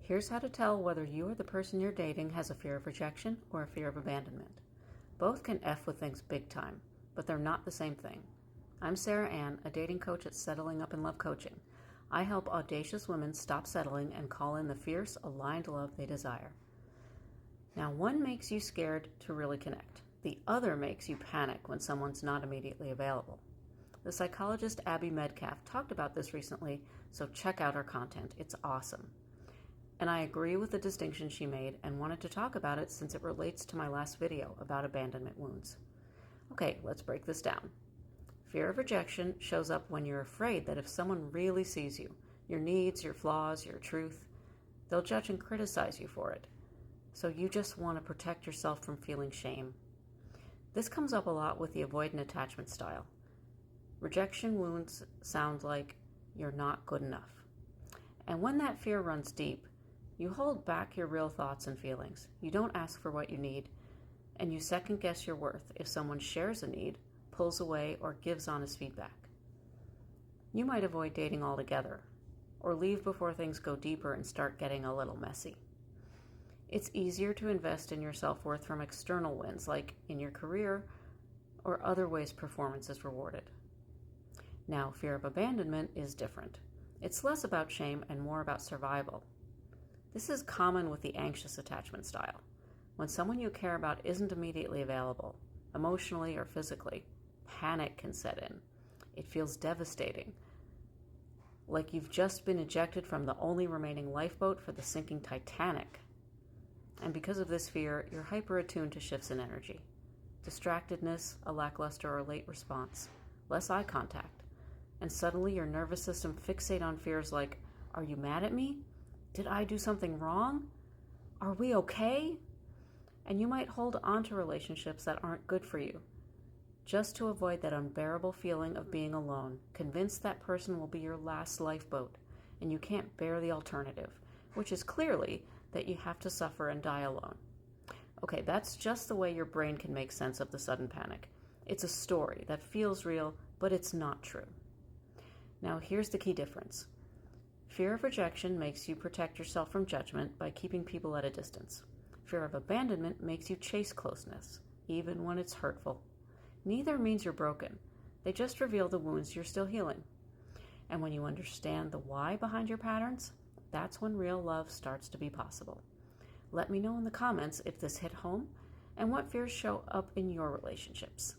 Here's how to tell whether you or the person you're dating has a fear of rejection or a fear of abandonment. Both can F with things big time, but they're not the same thing. I'm Sara-Ann, a dating coach at Settling Up in Love Coaching. I help audacious women stop settling and call in the fierce, aligned love they desire. Now, one makes you scared to really connect. The other makes you panic when someone's not immediately available. The psychologist Abby Medcalf talked about this recently, so check out her content. It's awesome. And I agree with the distinction she made and wanted to talk about it since it relates to my last video about abandonment wounds. Okay, let's break this down. Fear of rejection shows up when you're afraid that if someone really sees you, your needs, your flaws, your truth, they'll judge and criticize you for it. So you just want to protect yourself from feeling shame. This comes up a lot with the avoidant attachment style. Rejection wounds sound like you're not good enough. And when that fear runs deep, you hold back your real thoughts and feelings. You don't ask for what you need, and you second guess your worth if someone shares a need, pulls away, or gives honest feedback. You might avoid dating altogether, or leave before things go deeper and start getting a little messy. It's easier to invest in your self-worth from external wins, like in your career or other ways performance is rewarded. Now, fear of abandonment is different. It's less about shame and more about survival. This is common with the anxious attachment style. When someone you care about isn't immediately available, emotionally or physically, panic can set in. It feels devastating, like you've just been ejected from the only remaining lifeboat for the sinking Titanic. And because of this fear, you're hyper-attuned to shifts in energy. Distractedness, a lackluster or late response, less eye contact, and suddenly your nervous system fixates on fears like, are you mad at me? Did I do something wrong? Are we okay? And you might hold on to relationships that aren't good for you, just to avoid that unbearable feeling of being alone, convinced that person will be your last lifeboat, and you can't bear the alternative, which is clearly that you have to suffer and die alone. Okay, that's just the way your brain can make sense of the sudden panic. It's a story that feels real, but it's not true. Now, here's the key difference. Fear of rejection makes you protect yourself from judgment by keeping people at a distance. Fear of abandonment makes you chase closeness, even when it's hurtful. Neither means you're broken. They just reveal the wounds you're still healing. And when you understand the why behind your patterns, that's when real love starts to be possible. Let me know in the comments if this hit home and what fears show up in your relationships.